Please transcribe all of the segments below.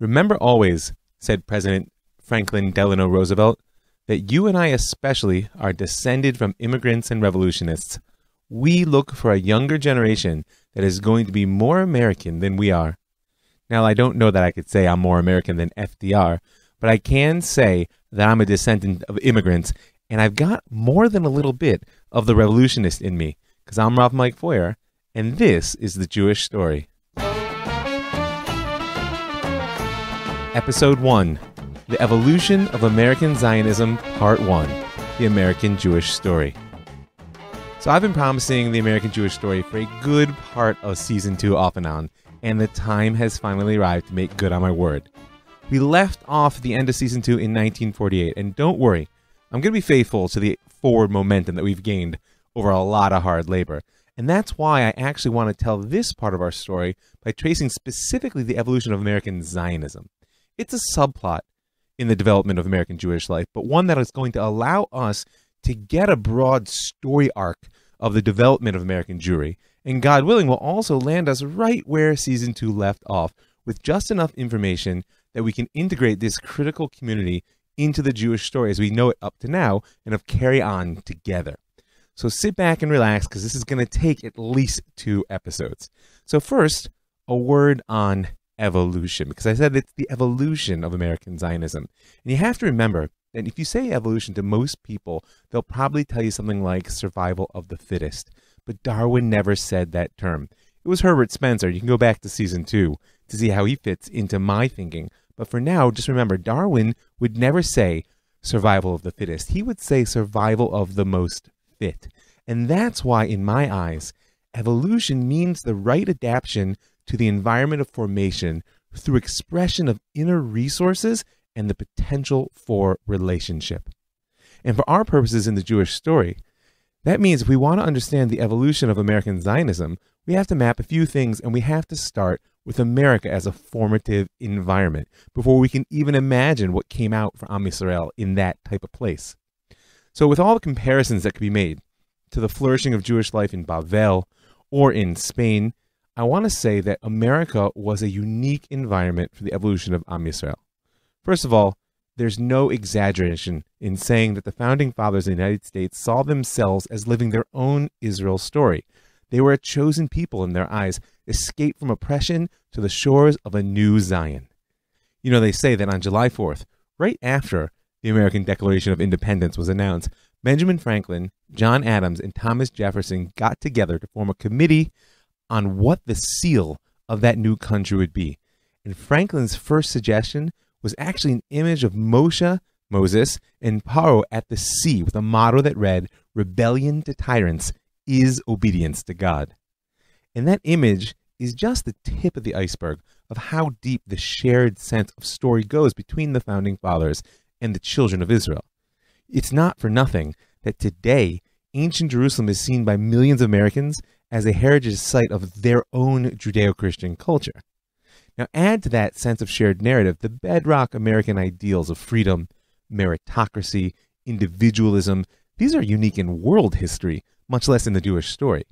Remember always, said President Franklin Delano Roosevelt, that you and I especially are descended from immigrants and revolutionists. We look for a younger generation that is going to be more American than we are. Now, I don't know that I could say I'm more American than FDR, but I can say that I'm a descendant of immigrants, and I've got more than a little bit of the revolutionist in me, because I'm Rav Mike Foyer, and this is the Jewish Story. Episode 1, The Evolution of American Zionism, Part 1, The American Jewish Story. So I've been promising the American Jewish Story for a good part of Season 2 off and on, and the time has finally arrived to make good on my word. We left off the end of Season 2 in 1948, and don't worry, I'm going to be faithful to the forward momentum that we've gained over a lot of hard labor. And that's why I actually want to tell this part of our story by tracing specifically the evolution of American Zionism. It's a subplot in the development of American Jewish life, but one that is going to allow us to get a broad story arc of the development of American Jewry, and God willing will also land us right where Season 2 left off, with just enough information that we can integrate this critical community into the Jewish story as we know it up to now, and of carry on together. So sit back and relax, because this is going to take at least 2 episodes. So first, a word on evolution, because I said it's the evolution of American Zionism. And you have to remember that if you say evolution to most people, they'll probably tell you something like survival of the fittest. But Darwin never said that term. It was Herbert Spencer. You can go back to Season 2 to see how he fits into my thinking. But for now, just remember, Darwin would never say survival of the fittest. He would say survival of the most fit. And that's why, in my eyes, evolution means the right adaptation to the environment of formation through expression of inner resources and the potential for relationship. And for our purposes in the Jewish story, that means if we want to understand the evolution of American Zionism, we have to map a few things, and we have to start with America as a formative environment before we can even imagine what came out for Am Yisrael in that type of place. So with all the comparisons that could be made to the flourishing of Jewish life in Bavel or in Spain, I want to say that America was a unique environment for the evolution of Am Yisrael. First of all, there's no exaggeration in saying that the founding fathers of the United States saw themselves as living their own Israel story. They were a chosen people in their eyes, escaped from oppression to the shores of a new Zion. You know, they say that on July 4th, right after the American Declaration of Independence was announced, Benjamin Franklin, John Adams, and Thomas Jefferson got together to form a committee on what the seal of that new country would be. And Franklin's first suggestion was actually an image of Moses, and Paro at the sea with a motto that read, "Rebellion to tyrants is obedience to God." And that image is just the tip of the iceberg of how deep the shared sense of story goes between the founding fathers and the children of Israel. It's not for nothing that today ancient Jerusalem is seen by millions of Americans as a heritage site of their own Judeo-Christian culture. Now add to that sense of shared narrative the bedrock American ideals of freedom, meritocracy, individualism. These are unique in world history, much less in the Jewish story.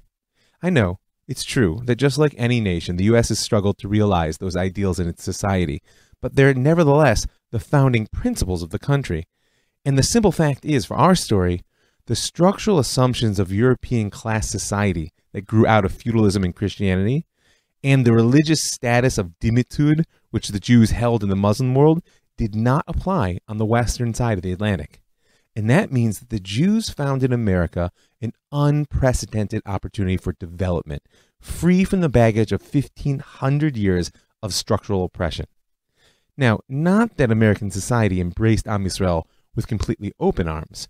I know, it's true that just like any nation, the U.S. has struggled to realize those ideals in its society, but they're nevertheless the founding principles of the country. And the simple fact is, for our story, the structural assumptions of European class society that grew out of feudalism and Christianity, and the religious status of dhimmitud, which the Jews held in the Muslim world, did not apply on the western side of the Atlantic. And that means that the Jews found in America an unprecedented opportunity for development, free from the baggage of 1,500 years of structural oppression. Now, not that American society embraced Am Yisrael with completely open arms,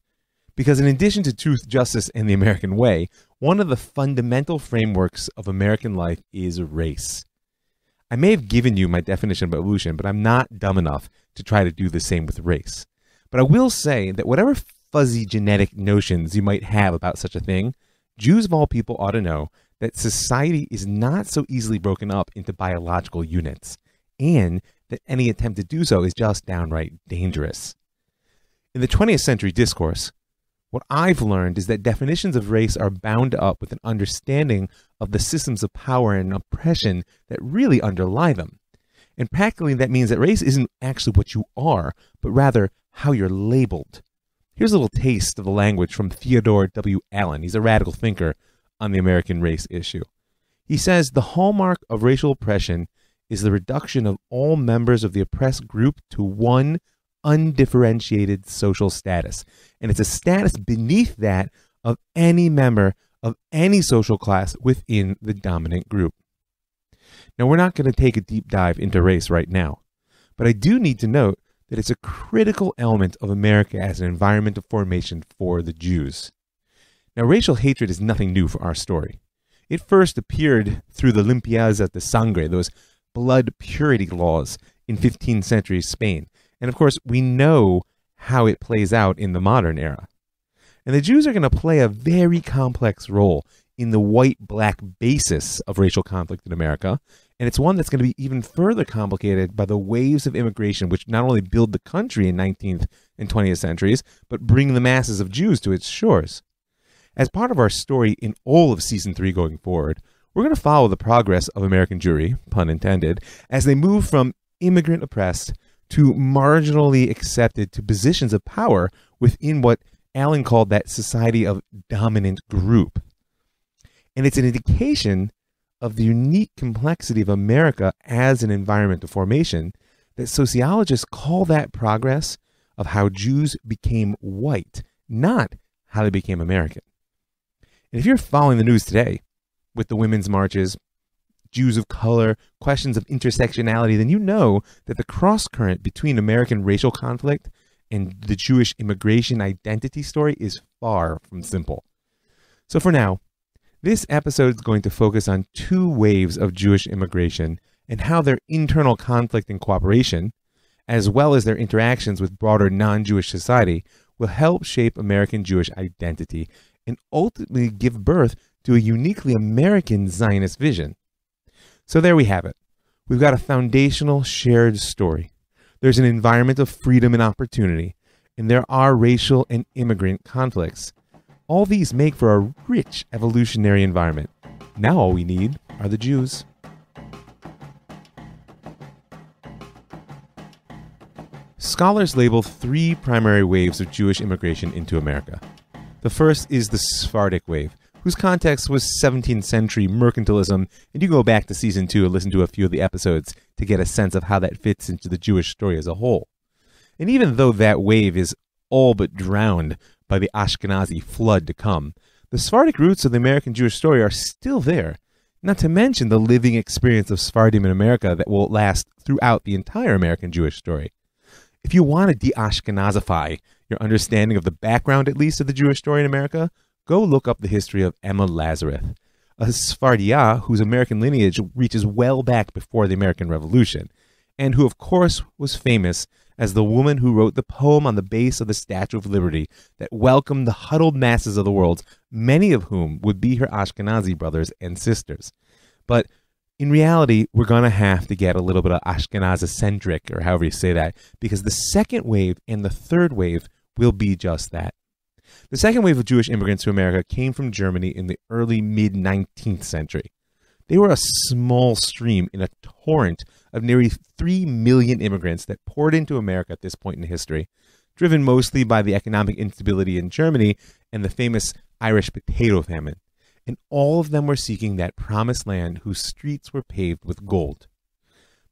because in addition to truth, justice, and the American way, one of the fundamental frameworks of American life is race. I may have given you my definition of evolution, but I'm not dumb enough to try to do the same with race. But I will say that whatever fuzzy genetic notions you might have about such a thing, Jews of all people ought to know that society is not so easily broken up into biological units, and that any attempt to do so is just downright dangerous. In the 20th century discourse, what I've learned is that definitions of race are bound up with an understanding of the systems of power and oppression that really underlie them. And practically, that means that race isn't actually what you are, but rather how you're labeled. Here's a little taste of the language from Theodore W. Allen. He's a radical thinker on the American race issue. He says the hallmark of racial oppression is the reduction of all members of the oppressed group to one undifferentiated social status. And it's a status beneath that of any member of any social class within the dominant group. Now, we're not going to take a deep dive into race right now, but I do need to note that it's a critical element of America as an environment of formation for the Jews. Now, racial hatred is nothing new for our story. It first appeared through the limpieza de sangre, those blood purity laws in 15th century Spain. And of course, we know how it plays out in the modern era. And the Jews are going to play a very complex role in the white-black basis of racial conflict in America, and it's one that's going to be even further complicated by the waves of immigration which not only build the country in 19th and 20th centuries, but bring the masses of Jews to its shores. As part of our story in all of Season 3 going forward, we're going to follow the progress of American Jewry, pun intended, as they move from immigrant oppressed to marginally accepted to positions of power within what Allen called that society of dominant group. And it's an indication of the unique complexity of America as an environment of formation that sociologists call that progress of how Jews became white, not how they became American. And if you're following the news today with the women's marches, Jews of color, questions of intersectionality, then you know that the cross-current between American racial conflict and the Jewish immigration identity story is far from simple. So for now, this episode is going to focus on two waves of Jewish immigration and how their internal conflict and cooperation, as well as their interactions with broader non-Jewish society, will help shape American Jewish identity and ultimately give birth to a uniquely American Zionist vision. So there we have it. We've got a foundational shared story. There's an environment of freedom and opportunity, and there are racial and immigrant conflicts. All these make for a rich evolutionary environment. Now all we need are the Jews. Scholars label three primary waves of Jewish immigration into America. The first is the Sephardic wave, whose context was 17th century mercantilism, and you can go back to Season 2 and listen to a few of the episodes to get a sense of how that fits into the Jewish story as a whole. And even though that wave is all but drowned by the Ashkenazi flood to come, the Sephardic roots of the American Jewish story are still there, not to mention the living experience of Sephardim in America that will last throughout the entire American Jewish story. If you want to de-Ashkenazify your understanding of the background, at least, of the Jewish story in America, go look up the history of Emma Lazarus, a Sephardiya whose American lineage reaches well back before the American Revolution, and who, of course, was famous as the woman who wrote the poem on the base of the Statue of Liberty that welcomed the huddled masses of the world, many of whom would be her Ashkenazi brothers and sisters. But in reality, we're going to have to get a little bit of Ashkenazi-centric, or however you say that, because the second wave and the third wave will be just that. The second wave of Jewish immigrants to America came from Germany in the early mid-19th century. They were a small stream in a torrent of nearly 3 million immigrants that poured into America at this point in history, driven mostly by the economic instability in Germany and the famous Irish potato famine. And all of them were seeking that promised land whose streets were paved with gold.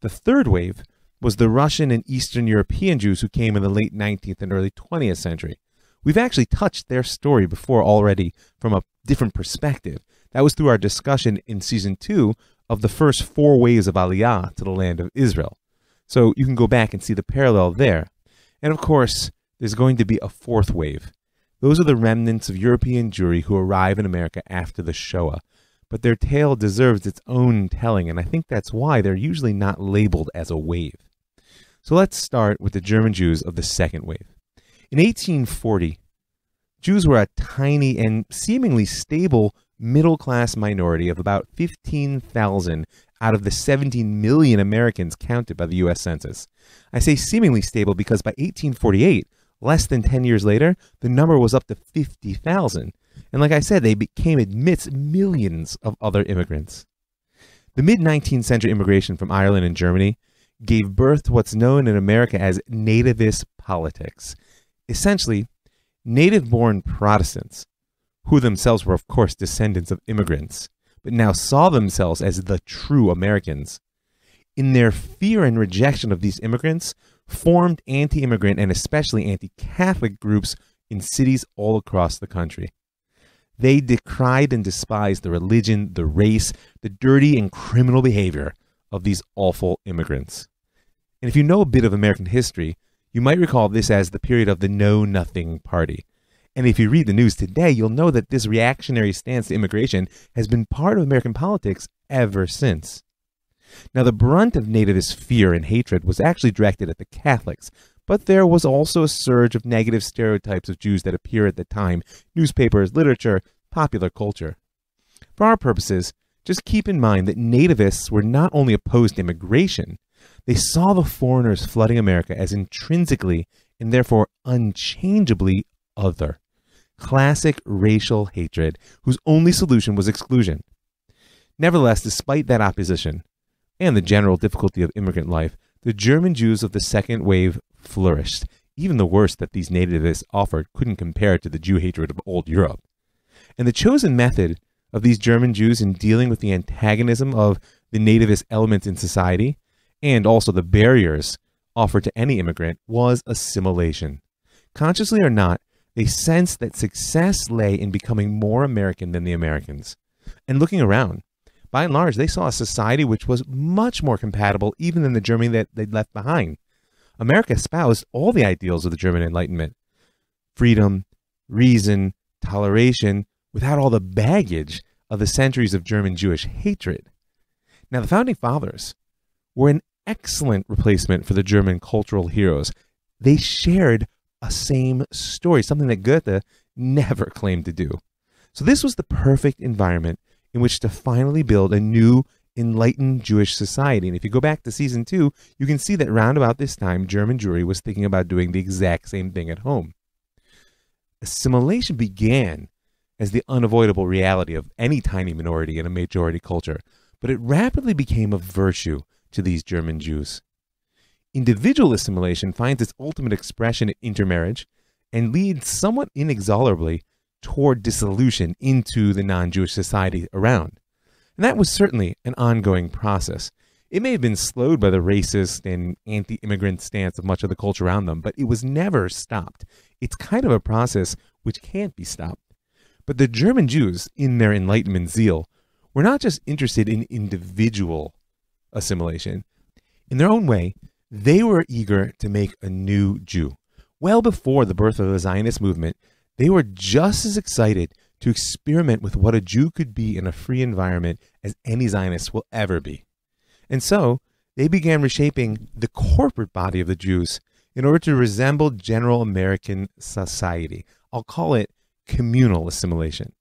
The third wave was the Russian and Eastern European Jews who came in the late 19th and early 20th century. We've actually touched their story before already from a different perspective. That was through our discussion in Season 2 of the first 4 waves of Aliyah to the land of Israel. So you can go back and see the parallel there. And of course, there's going to be a fourth wave. Those are the remnants of European Jewry who arrive in America after the Shoah. But their tale deserves its own telling, and I think that's why they're usually not labeled as a wave. So let's start with the German Jews of the second wave. In 1840, Jews were a tiny and seemingly stable middle-class minority of about 15,000 out of the 17 million Americans counted by the U.S. Census. I say seemingly stable because by 1848, less than 10 years later, the number was up to 50,000. And like I said, they became amidst millions of other immigrants. The mid-19th century immigration from Ireland and Germany gave birth to what's known in America as nativist politics. Essentially, native-born Protestants, who themselves were, of course, descendants of immigrants, but now saw themselves as the true Americans, in their fear and rejection of these immigrants, formed anti-immigrant and especially anti-Catholic groups in cities all across the country. They decried and despised the religion, the race, the dirty and criminal behavior of these awful immigrants. And if you know a bit of American history, you might recall this as the period of the Know-Nothing Party. And if you read the news today, you'll know that this reactionary stance to immigration has been part of American politics ever since. Now, the brunt of nativist fear and hatred was actually directed at the Catholics, but there was also a surge of negative stereotypes of Jews that appear at the time, newspapers, literature, popular culture. For our purposes, just keep in mind that nativists were not only opposed to immigration, they saw the foreigners flooding America as intrinsically and therefore unchangeably other. Classic racial hatred whose only solution was exclusion. Nevertheless, despite that opposition and the general difficulty of immigrant life, the German Jews of the second wave flourished. Even the worst that these nativists offered couldn't compare to the Jew hatred of old Europe. And the chosen method of these German Jews in dealing with the antagonism of the nativist elements in society, and also the barriers offered to any immigrant, was assimilation. Consciously or not, they sensed that success lay in becoming more American than the Americans. And looking around, by and large, they saw a society which was much more compatible even than the Germany that they'd left behind. America espoused all the ideals of the German Enlightenment: freedom, reason, toleration, without all the baggage of the centuries of German Jewish hatred. Now, the Founding Fathers were an excellent replacement for the German cultural heroes. They shared a same story, something that Goethe never claimed to do. So this was the perfect environment in which to finally build a new enlightened Jewish society. And if you go back to season 2, you can see that round about this time, German Jewry was thinking about doing the exact same thing at home. Assimilation began as the unavoidable reality of any tiny minority in a majority culture, but it rapidly became a virtue to these German Jews. Individual assimilation finds its ultimate expression in intermarriage and leads somewhat inexorably toward dissolution into the non-Jewish society around. And that was certainly an ongoing process. It may have been slowed by the racist and anti-immigrant stance of much of the culture around them, but it was never stopped. It's kind of a process which can't be stopped. But the German Jews, in their Enlightenment zeal, were not just interested in individual assimilation. In their own way, they were eager to make a new Jew. Well before the birth of the Zionist movement, they were just as excited to experiment with what a Jew could be in a free environment as any Zionist will ever be. And so, they began reshaping the corporate body of the Jews in order to resemble general American society. I'll call it communal assimilation.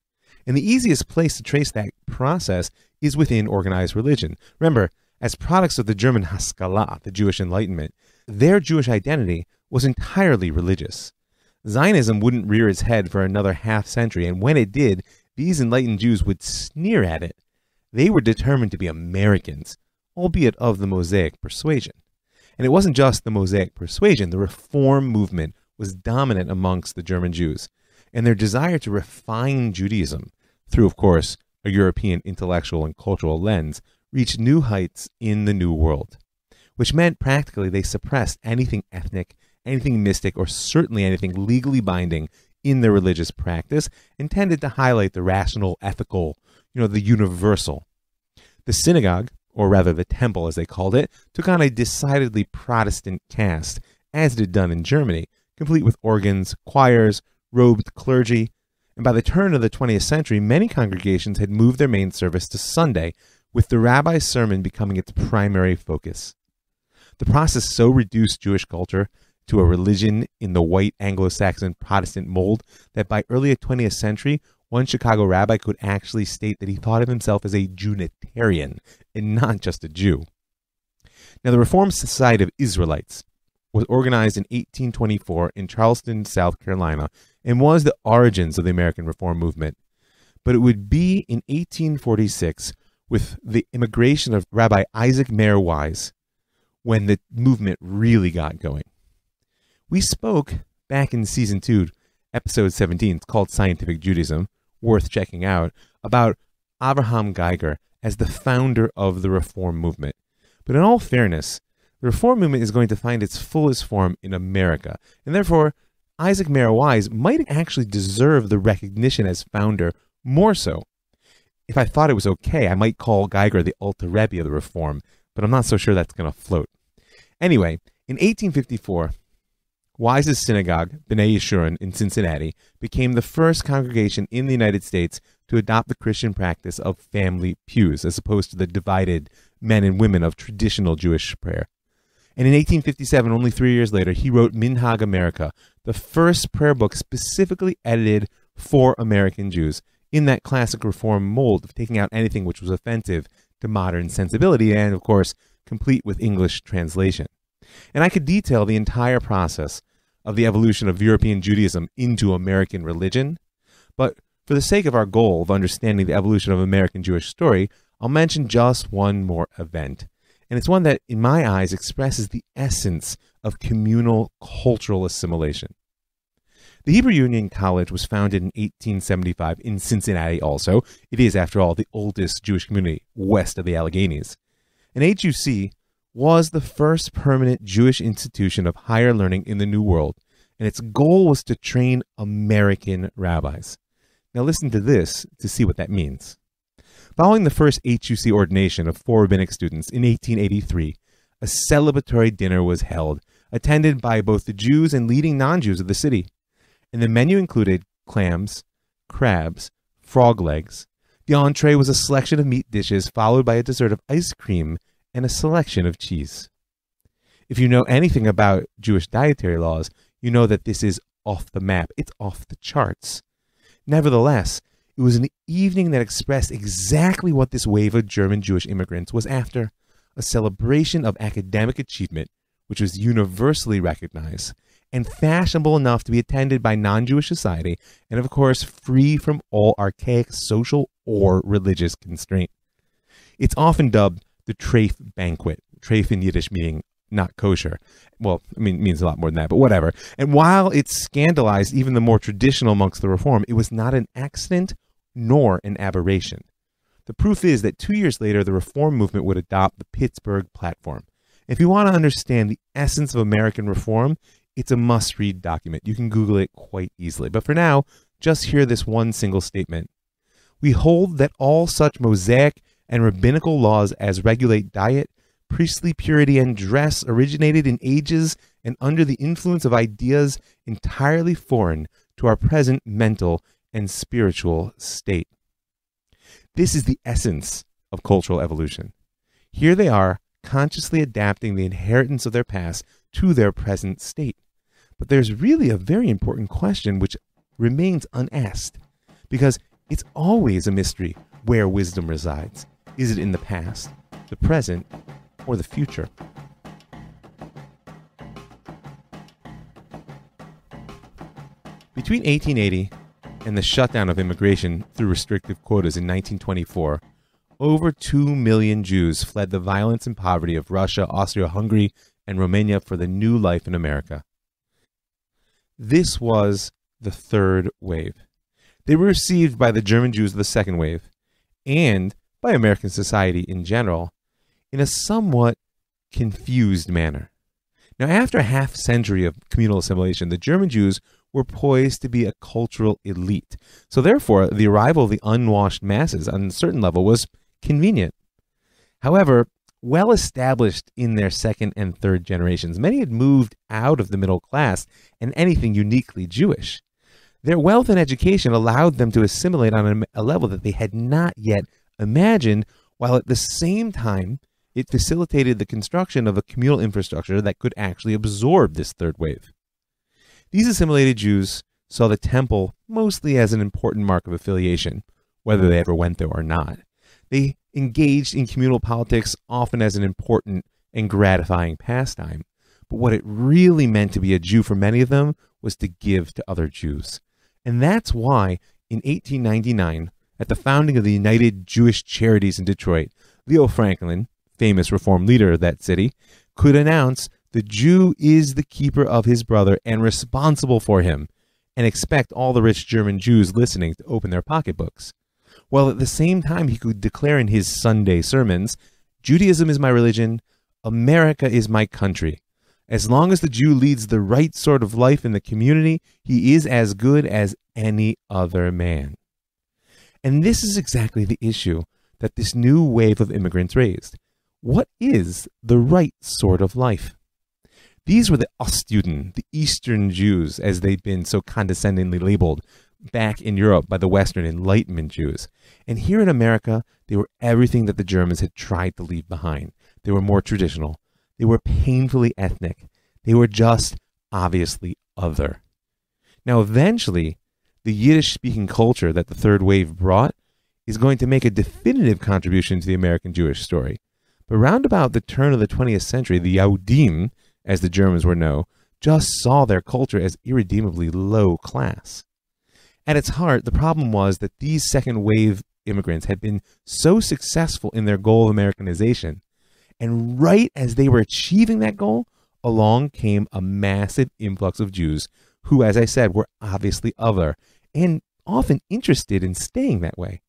And the easiest place to trace that process is within organized religion. Remember, as products of the German Haskalah, the Jewish Enlightenment, their Jewish identity was entirely religious. Zionism wouldn't rear its head for another half-century, and when it did, these enlightened Jews would sneer at it. They were determined to be Americans, albeit of the Mosaic persuasion. And it wasn't just the Mosaic persuasion. The Reform movement was dominant amongst the German Jews, and their desire to refine Judaism through, of course, a European intellectual and cultural lens reached new heights in the New World, which meant practically they suppressed anything ethnic, anything mystic, or certainly anything legally binding in their religious practice, and tended to highlight the rational, ethical, the universal. The synagogue, or rather the temple as they called it, took on a decidedly Protestant cast, as it had done in Germany, complete with organs, choirs, robed clergy, and by the turn of the 20th century, many congregations had moved their main service to Sunday, with the rabbi's sermon becoming its primary focus. The process so reduced Jewish culture to a religion in the white Anglo-Saxon Protestant mold that by early 20th century, one Chicago rabbi could actually state that he thought of himself as a Junitarian and not just a Jew. Now, the Reformed Society of Israelites was organized in 1824 in Charleston, South Carolina, and was the origins of the American Reform movement. But it would be in 1846, with the immigration of Rabbi Isaac Mayer Wise, when the movement really got going. We spoke back in Season 2, Episode 17, it's called Scientific Judaism, worth checking out, about Avraham Geiger as the founder of the Reform movement. But in all fairness, the Reform movement is going to find its fullest form in America, and therefore Isaac Mara Wise might actually deserve the recognition as founder more so. If I thought it was okay, I might call Geiger the Alter Rebbe of the Reform, but I'm not so sure that's going to float. Anyway, in 1854, Wise's synagogue, B'nai Yeshurun in Cincinnati, became the first congregation in the United States to adopt the Christian practice of family pews, as opposed to the divided men and women of traditional Jewish prayer. And in 1857, only 3 years later, he wrote Minhag America, the first prayer book specifically edited for American Jews, in that classic Reform mold of taking out anything which was offensive to modern sensibility and, of course, complete with English translation. And I could detail the entire process of the evolution of European Judaism into American religion, but for the sake of our goal of understanding the evolution of American Jewish story, I'll mention just one more event. And it's one that, in my eyes, expresses the essence of communal cultural assimilation. The Hebrew Union College was founded in 1875 in Cincinnati also. It is, after all, the oldest Jewish community west of the Alleghenies. And HUC was the first permanent Jewish institution of higher learning in the New World, and its goal was to train American rabbis. Now listen to this to see what that means. Following the first HUC ordination of 4 rabbinic students in 1883, a celebratory dinner was held, attended by both the Jews and leading non-Jews of the city. And the menu included clams, crabs, frog legs. The entree was a selection of meat dishes, followed by a dessert of ice cream and a selection of cheese. If you know anything about Jewish dietary laws, you know that this is off the map. It's off the charts. Nevertheless, it was an evening that expressed exactly what this wave of German Jewish immigrants was after, a celebration of academic achievement, which was universally recognized, and fashionable enough to be attended by non-Jewish society, and of course free from all archaic social or religious constraint. It's often dubbed the treif banquet, treif in Yiddish meaning not kosher. Well, I mean, it means a lot more than that, but whatever. And while it scandalized even the more traditional amongst the Reform, it was not an accident nor an aberration. The proof is that 2 years later, the Reform movement would adopt the Pittsburgh Platform. If you want to understand the essence of American Reform, it's a must-read document. You can Google it quite easily. But for now, just hear this one single statement. We hold that all such Mosaic and rabbinical laws as regulate diet, priestly purity, and dress originated in ages and under the influence of ideas entirely foreign to our present mental and spiritual state. This is the essence of cultural evolution. Here they are, consciously adapting the inheritance of their past to their present state. But there's really a very important question which remains unasked, because it's always a mystery where wisdom resides. Is it in the past, the present, or the future? Between 1880 and the shutdown of immigration through restrictive quotas in 1924, over 2 million Jews fled the violence and poverty of Russia, Austria-Hungary, and Romania for the new life in America. This was the third wave. They were received by the German Jews of the second wave, and by American society in general, in a somewhat confused manner. Now, after a half-century of communal assimilation, the German Jews were poised to be a cultural elite. So therefore, the arrival of the unwashed masses on a certain level was convenient. However, well established in their second and third generations, many had moved out of the middle class and anything uniquely Jewish. Their wealth and education allowed them to assimilate on a level that they had not yet imagined, while at the same time, it facilitated the construction of a communal infrastructure that could actually absorb this third wave. These assimilated Jews saw the temple mostly as an important mark of affiliation, whether they ever went there or not. They engaged in communal politics often as an important and gratifying pastime, but what it really meant to be a Jew for many of them was to give to other Jews. And that's why, in 1899, at the founding of the United Jewish Charities in Detroit, Leo Franklin, famous Reform leader of that city, could announce the Jew is the keeper of his brother and responsible for him, and expect all the rich German Jews listening to open their pocketbooks. While at the same time he could declare in his Sunday sermons, Judaism is my religion, America is my country. As long as the Jew leads the right sort of life in the community, he is as good as any other man. And this is exactly the issue that this new wave of immigrants raised. What is the right sort of life? These were the Ostjuden, the Eastern Jews, as they'd been so condescendingly labeled back in Europe by the Western Enlightenment Jews. And here in America, they were everything that the Germans had tried to leave behind. They were more traditional. They were painfully ethnic. They were just obviously other. Now, eventually, the Yiddish-speaking culture that the third wave brought is going to make a definitive contribution to the American Jewish story. But round about the turn of the 20th century, the Yahudim, as the Germans were known, just saw their culture as irredeemably low class. At its heart, the problem was that these second-wave immigrants had been so successful in their goal of Americanization, and right as they were achieving that goal, along came a massive influx of Jews who, as I said, were obviously other and often interested in staying that way.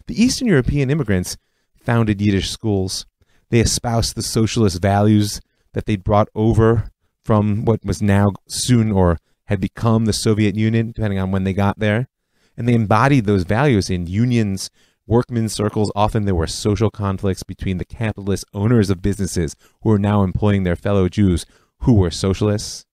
The Eastern European immigrants founded Yiddish schools. They espoused the socialist values that they'd brought over from what was now soon or had become the Soviet Union, depending on when they got there. And they embodied those values in unions, workmen's circles. Often there were social conflicts between the capitalist owners of businesses who were now employing their fellow Jews who were socialists.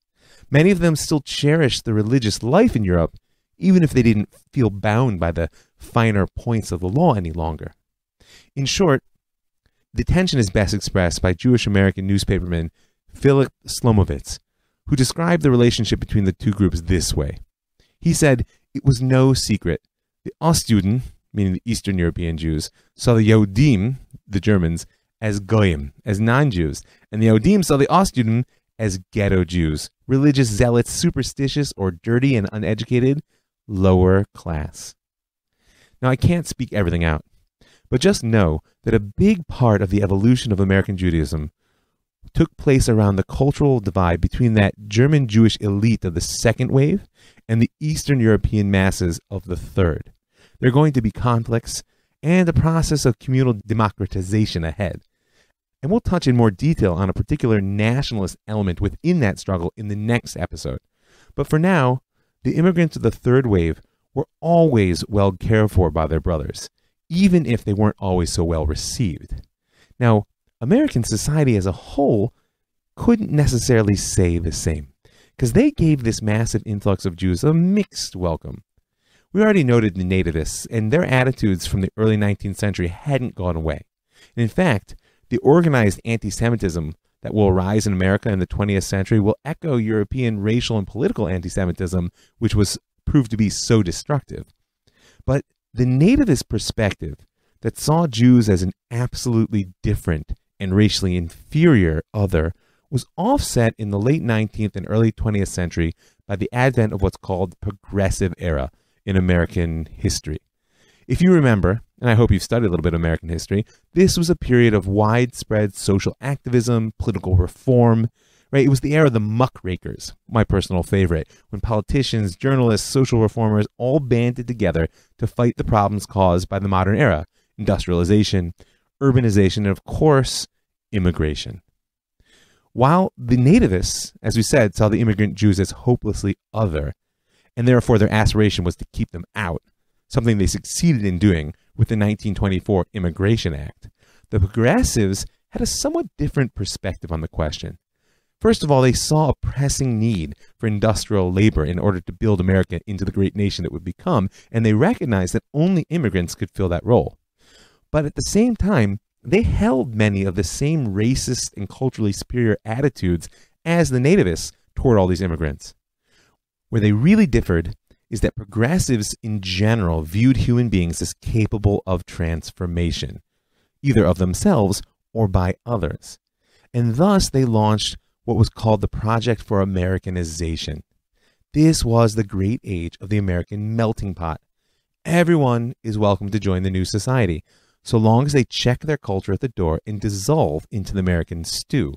Many of them still cherished the religious life in Europe, even if they didn't feel bound by the finer points of the law any longer. In short, the tension is best expressed by Jewish-American newspaperman Philip Slomovitz, who described the relationship between the two groups this way. He said, "It was no secret. The Ostjuden, meaning the Eastern European Jews, saw the Yahudim, the Germans, as goyim, as non-Jews, and the Yahudim saw the Ostjuden as ghetto Jews, religious zealots, superstitious or dirty and uneducated, lower class." Now, I can't speak everything out, but just know that a big part of the evolution of American Judaism took place around the cultural divide between that German Jewish elite of the second wave and the Eastern European masses of the third. There are going to be conflicts and a process of communal democratization ahead. And we'll touch in more detail on a particular nationalist element within that struggle in the next episode. But for now, the immigrants of the third wave were always well cared for by their brothers, even if they weren't always so well received. Now, American society as a whole couldn't necessarily say the same, because they gave this massive influx of Jews a mixed welcome. We already noted the nativists, and their attitudes from the early 19th century hadn't gone away. And in fact, the organized anti-Semitism that will arise in America in the 20th century will echo European racial and political anti-Semitism, which was proved to be so destructive. But the nativist perspective that saw Jews as an absolutely different and racially inferior other was offset in the late 19th and early 20th century by the advent of what's called the progressive era in American history. If you remember, and I hope you've studied a little bit of American history, this was a period of widespread social activism, political reform, right? It was the era of the muckrakers, my personal favorite, when politicians, journalists, social reformers all banded together to fight the problems caused by the modern era: industrialization, urbanization, and of course, immigration. While the nativists, as we said, saw the immigrant Jews as hopelessly other, and therefore their aspiration was to keep them out, something they succeeded in doing with the 1924 Immigration Act, the progressives had a somewhat different perspective on the question. First of all, they saw a pressing need for industrial labor in order to build America into the great nation it would become, and they recognized that only immigrants could fill that role. But at the same time, they held many of the same racist and culturally superior attitudes as the nativists toward all these immigrants. Where they really differed is that progressives in general viewed human beings as capable of transformation, either of themselves or by others. And thus they launched what was called the Project for Americanization. This was the great age of the American melting pot. Everyone is welcome to join the new society, so long as they check their culture at the door and dissolve into the American stew,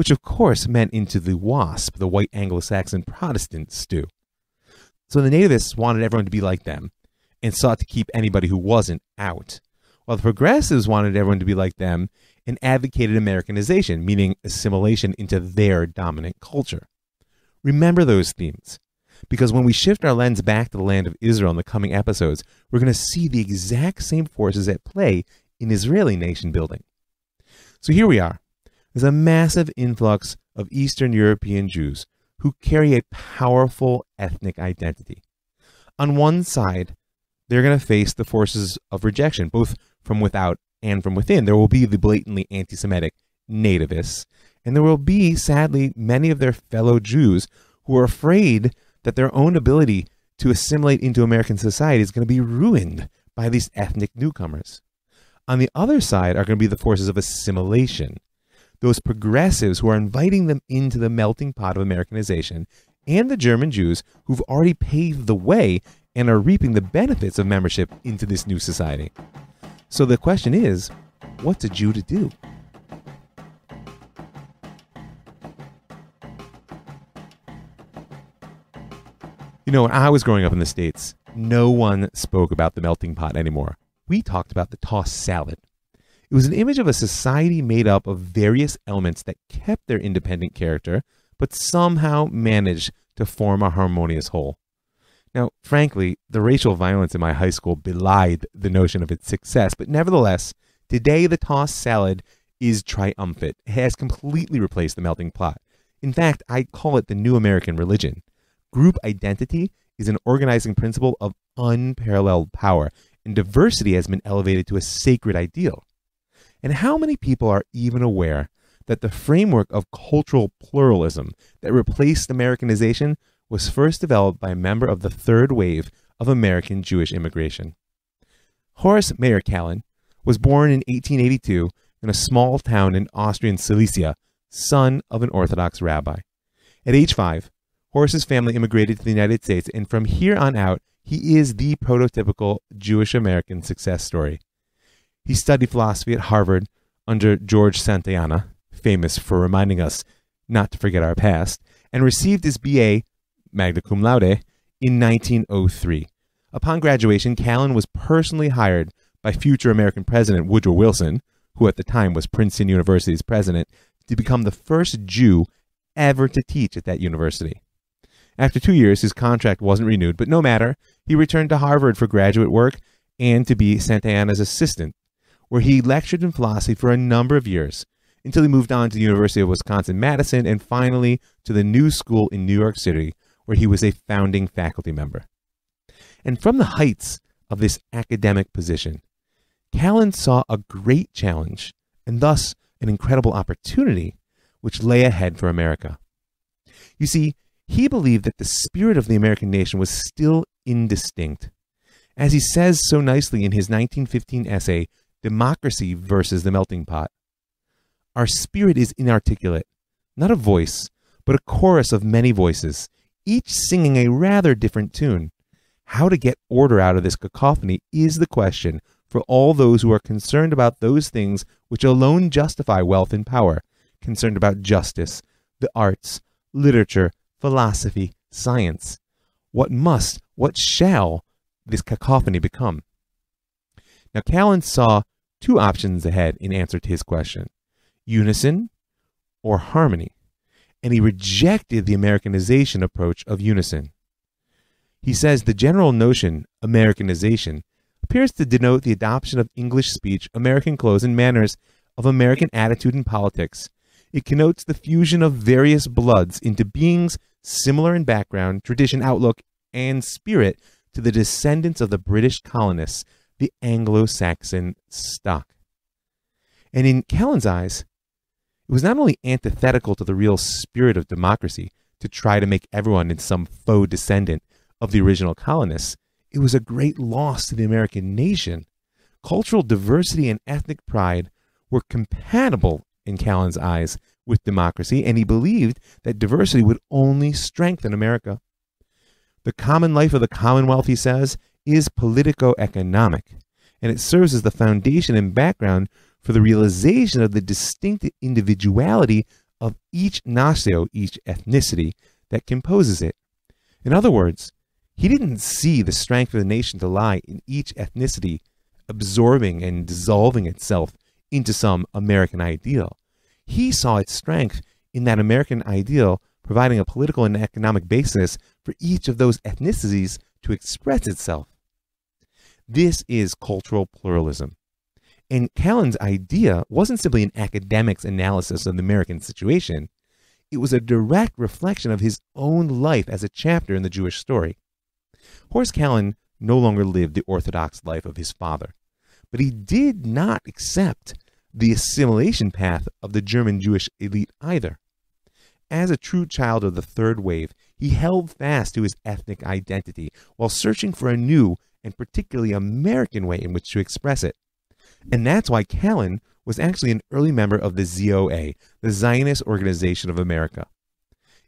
which of course meant into the WASP, the white Anglo-Saxon Protestant stew. So the nativists wanted everyone to be like them and sought to keep anybody who wasn't out, while the progressives wanted everyone to be like them and advocated Americanization, meaning assimilation into their dominant culture. Remember those themes, because when we shift our lens back to the land of Israel in the coming episodes, we're going to see the exact same forces at play in Israeli nation building. So here we are. There's a massive influx of Eastern European Jews who carry a powerful ethnic identity. On one side, they're going to face the forces of rejection, both from without and from within. There will be the blatantly anti-Semitic nativists, and there will be, sadly, many of their fellow Jews who are afraid that their own ability to assimilate into American society is going to be ruined by these ethnic newcomers. On the other side are going to be the forces of assimilation, those progressives who are inviting them into the melting pot of Americanization, and the German Jews who've already paved the way and are reaping the benefits of membership into this new society. So the question is, what's a Jew to do? You know, when I was growing up in the States, no one spoke about the melting pot anymore. We talked about the tossed salad. It was an image of a society made up of various elements that kept their independent character, but somehow managed to form a harmonious whole. Now, frankly, the racial violence in my high school belied the notion of its success, but nevertheless, today the tossed salad is triumphant. It has completely replaced the melting pot. In fact, I call it the new American religion. Group identity is an organizing principle of unparalleled power, and diversity has been elevated to a sacred ideal. And how many people are even aware that the framework of cultural pluralism that replaced Americanization was first developed by a member of the third wave of American Jewish immigration? Horace Mayer Kallen was born in 1882 in a small town in Austrian Silesia, son of an Orthodox rabbi. At age 5, Horace's family immigrated to the United States, and from here on out, he is the prototypical Jewish American success story. He studied philosophy at Harvard under George Santayana, famous for reminding us not to forget our past, and received his BA, magna cum laude, in 1903. Upon graduation, Kallen was personally hired by future American President Woodrow Wilson, who at the time was Princeton University's president, to become the first Jew ever to teach at that university. After 2 years, his contract wasn't renewed, but no matter, he returned to Harvard for graduate work and to be Santayana's assistant, where he lectured in philosophy for a number of years, until he moved on to the University of Wisconsin-Madison and finally to the New School in New York City, where he was a founding faculty member. And from the heights of this academic position, Kallen saw a great challenge, and thus an incredible opportunity, which lay ahead for America. You see, he believed that the spirit of the American nation was still indistinct. As he says so nicely in his 1915 essay, Democracy versus the Melting Pot, our spirit is inarticulate, not a voice, but a chorus of many voices, each singing a rather different tune. How to get order out of this cacophony is the question for all those who are concerned about those things which alone justify wealth and power, concerned about justice, the arts, literature, philosophy, science. What shall this cacophony become? Now, Kallen saw two options ahead in answer to his question: unison or harmony, and he rejected the Americanization approach of unison. He says the general notion, Americanization, appears to denote the adoption of English speech, American clothes, and manners, of American attitude and politics. It connotes the fusion of various bloods into beings similar in background, tradition, outlook, and spirit to the descendants of the British colonists, the Anglo-Saxon stock. And in Kallen's eyes, it was not only antithetical to the real spirit of democracy to try to make everyone into some faux descendant of the original colonists, it was a great loss to the American nation. Cultural diversity and ethnic pride were compatible in Kallen's eyes with democracy, and he believed that diversity would only strengthen America. The common life of the Commonwealth, he says, is politico-economic, and it serves as the foundation and background for the realization of the distinct individuality of each natio, each ethnicity that composes it. In other words, he didn't see the strength of the nation to lie in each ethnicity absorbing and dissolving itself into some American ideal. He saw its strength in that American ideal providing a political and economic basis for each of those ethnicities to express itself. This is cultural pluralism. And Callan's idea wasn't simply an academic's analysis of the American situation. It was a direct reflection of his own life as a chapter in the Jewish story. Horace Callan no longer lived the Orthodox life of his father, but he did not accept the assimilation path of the German Jewish elite either. As a true child of the third wave, he held fast to his ethnic identity while searching for a new and particularly American way in which to express it. And that's why Callan was actually an early member of the ZOA, the Zionist Organization of America.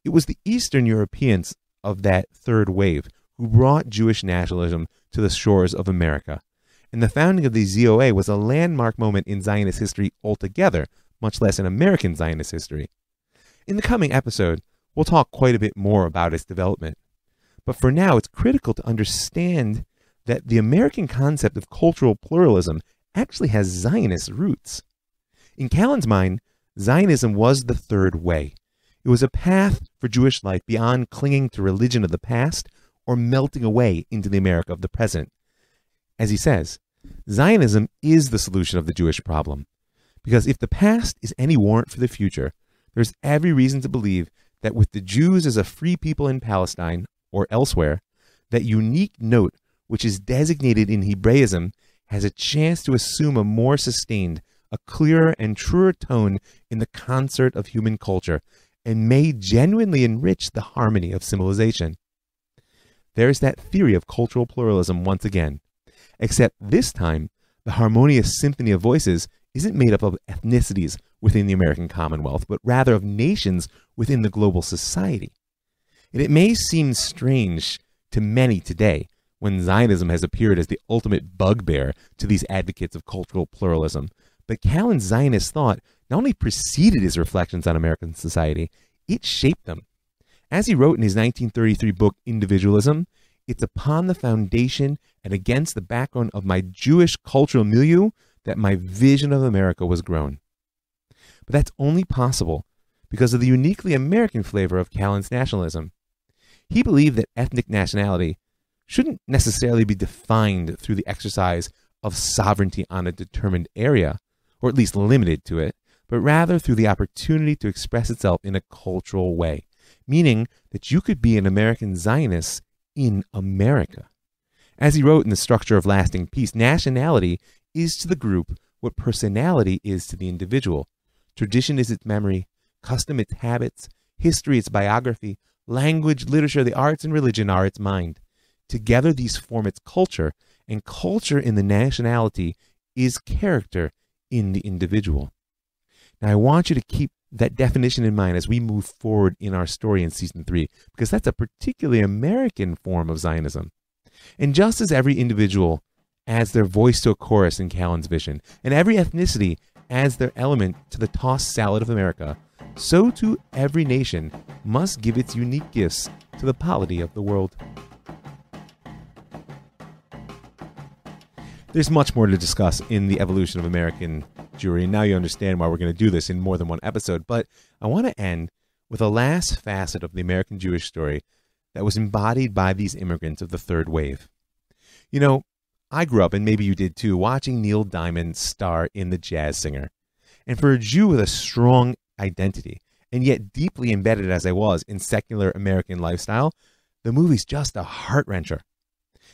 It was the Eastern Europeans of that third wave who brought Jewish nationalism to the shores of America. And the founding of the ZOA was a landmark moment in Zionist history altogether, much less in American Zionist history. In the coming episode, we'll talk quite a bit more about its development. But for now, it's critical to understand that the American concept of cultural pluralism actually has Zionist roots. In Callan's mind, Zionism was the third way. It was a path for Jewish life beyond clinging to religion of the past or melting away into the America of the present. As he says, Zionism is the solution of the Jewish problem. Because if the past is any warrant for the future, there's every reason to believe that with the Jews as a free people in Palestine or elsewhere, that unique note which is designated in Hebraism has a chance to assume a more sustained, a clearer and truer tone in the concert of human culture, and may genuinely enrich the harmony of civilization. There's that theory of cultural pluralism once again, except this time the harmonious symphony of voices isn't made up of ethnicities within the American Commonwealth, but rather of nations within the global society. And it may seem strange to many today when Zionism has appeared as the ultimate bugbear to these advocates of cultural pluralism, but Callan's Zionist thought not only preceded his reflections on American society, it shaped them. As he wrote in his 1933 book, Individualism, it's upon the foundation and against the background of my Jewish cultural milieu that my vision of America was grown. But that's only possible because of the uniquely American flavor of Callan's nationalism. He believed that ethnic nationality shouldn't necessarily be defined through the exercise of sovereignty on a determined area, or at least limited to it, but rather through the opportunity to express itself in a cultural way, meaning that you could be an American Zionist in America. As he wrote in The Structure of Lasting Peace, nationality is to the group what personality is to the individual. Tradition is its memory, custom its habits, history its biography, language, literature, the arts, and religion are its mind. Together these form its culture, and culture in the nationality is character in the individual. Now I want you to keep that definition in mind as we move forward in our story in Season 3, because that's a particularly American form of Zionism. And just as every individual adds their voice to a chorus in Callan's vision, and every ethnicity adds their element to the tossed salad of America, so too every nation must give its unique gifts to the polity of the world. There's much more to discuss in the evolution of American Jewry, and now you understand why we're going to do this in more than one episode, but I want to end with a last facet of the American Jewish story that was embodied by these immigrants of the third wave. You know, I grew up, and maybe you did too, watching Neil Diamond star in The Jazz Singer. And for a Jew with a strong identity, and yet deeply embedded as I was in secular American lifestyle, the movie's just a heart-wrencher.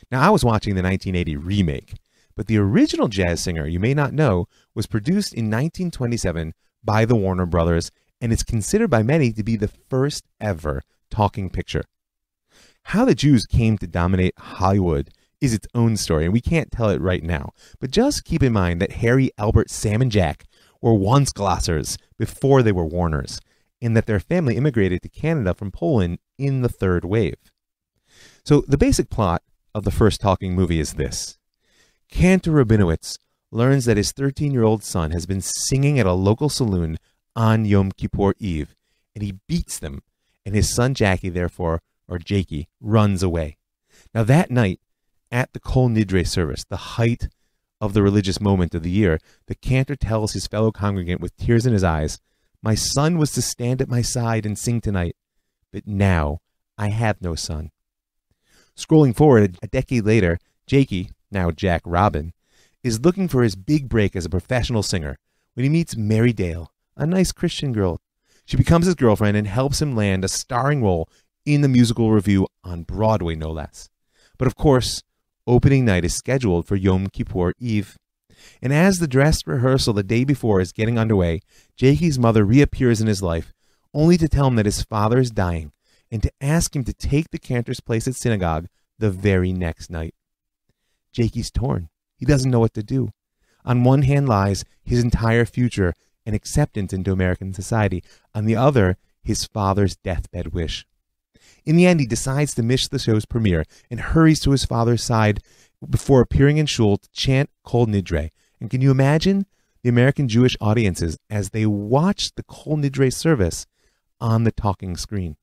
Now, I was watching the 1980 remake, but the original Jazz Singer, you may not know, was produced in 1927 by the Warner Brothers, and it's considered by many to be the first ever talking picture. How the Jews came to dominate Hollywood is its own story, and we can't tell it right now. But just keep in mind that Harry, Albert, Sam, and Jack were once Glossers before they were Warners, and that their family immigrated to Canada from Poland in the third wave. So the basic plot of the first talking movie is this. Cantor Rabinowitz learns that his 13-year-old son has been singing at a local saloon on Yom Kippur Eve, and he beats them, and his son Jakey, therefore, or Jakey, runs away. Now that night, at the Kol Nidre service, the height of the religious moment of the year, the cantor tells his fellow congregant with tears in his eyes, "My son was to stand at my side and sing tonight, but now I have no son." Scrolling forward a decade later, Jakey, now Jack Robin, is looking for his big break as a professional singer when he meets Mary Dale, a nice Christian girl. She becomes his girlfriend and helps him land a starring role in the musical review on Broadway, no less. But of course, opening night is scheduled for Yom Kippur Eve. And as the dress rehearsal the day before is getting underway, Jakey's mother reappears in his life, only to tell him that his father is dying and to ask him to take the cantor's place at synagogue the very next night. Jakey's torn. He doesn't know what to do. On one hand lies his entire future and acceptance into American society. On the other, his father's deathbed wish. In the end, he decides to miss the show's premiere and hurries to his father's side before appearing in shul to chant Kol Nidre. And can you imagine the American Jewish audiences as they watched the Kol Nidre service on the talking screen?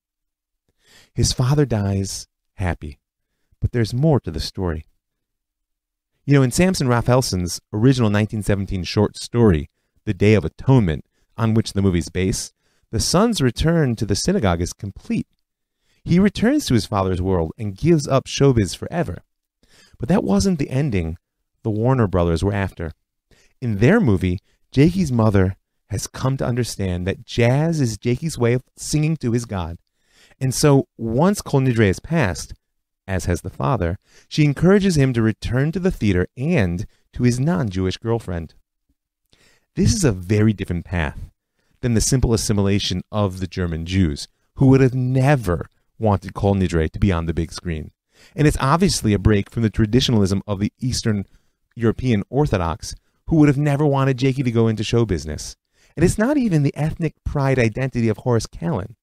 His father dies happy, but there's more to the story. You know, in Samson Raphaelson's original 1917 short story, The Day of Atonement, on which the movie's based, the son's return to the synagogue is complete. He returns to his father's world and gives up showbiz forever. But that wasn't the ending the Warner Brothers were after. In their movie, Jakey's mother has come to understand that jazz is Jakey's way of singing to his God. And so, once Kol Nidre is passed, as has the father, she encourages him to return to the theater and to his non-Jewish girlfriend. This is a very different path than the simple assimilation of the German Jews, who would have never wanted Kol Nidre to be on the big screen. And it's obviously a break from the traditionalism of the Eastern European Orthodox, who would have never wanted Jakey to go into show business. And it's not even the ethnic pride identity of Horace Kallen.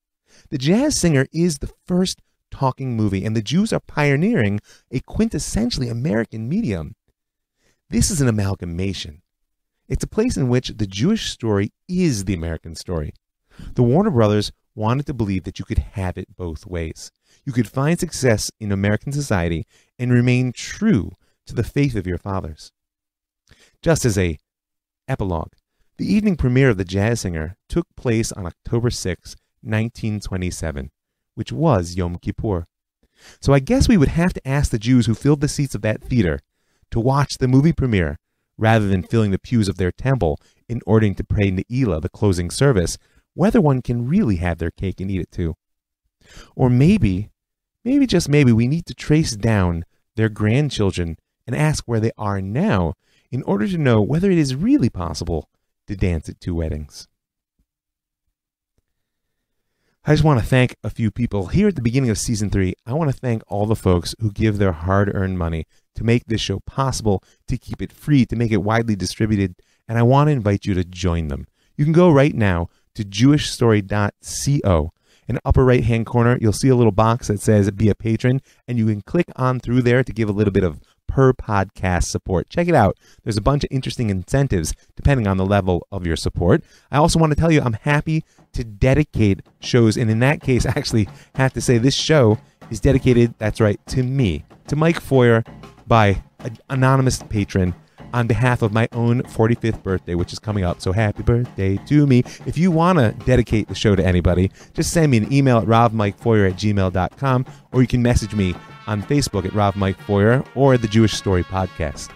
The Jazz Singer is the first talking movie, and the Jews are pioneering a quintessentially American medium. This is an amalgamation. It's a place in which the Jewish story is the American story. The Warner Brothers wanted to believe that you could have it both ways. You could find success in American society and remain true to the faith of your fathers. Just as a epilogue, the evening premiere of The Jazz Singer took place on October 6, 1927, which was Yom Kippur. So I guess we would have to ask the Jews who filled the seats of that theater to watch the movie premiere rather than filling the pews of their temple in order to pray Ne'ilah, the closing service, whether one can really have their cake and eat it too. Or maybe just maybe, we need to trace down their grandchildren and ask where they are now in order to know whether it is really possible to dance at two weddings. I just want to thank a few people. Here at the beginning of Season 3, I want to thank all the folks who give their hard-earned money to make this show possible, to keep it free, to make it widely distributed, and I want to invite you to join them. You can go right now to jewishstory.co. In the upper right-hand corner, you'll see a little box that says Be a Patron, and you can click on through there to give a little bit of per podcast support. Check it out. There's a bunch of interesting incentives depending on the level of your support. I also want to tell you I'm happy to dedicate shows, and in that case, I actually have to say this show is dedicated, that's right, to me, to Mike Foyer by an anonymous patron on behalf of my own 45th birthday, which is coming up. So happy birthday to me. If you want to dedicate the show to anybody, just send me an email at rovmikefoyer@gmail.com, or you can message me on Facebook at rovmikefoyer or the Jewish Story Podcast.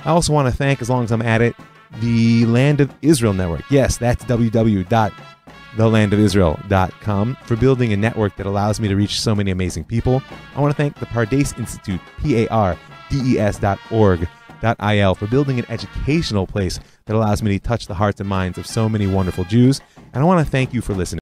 I also want to thank, as long as I'm at it, the Land of Israel Network. Yes, that's www.thelandofisrael.com for building a network that allows me to reach so many amazing people. I want to thank the Pardes Institute, pardes.org.il, for building an educational place that allows me to touch the hearts and minds of so many wonderful Jews. And I want to thank you for listening.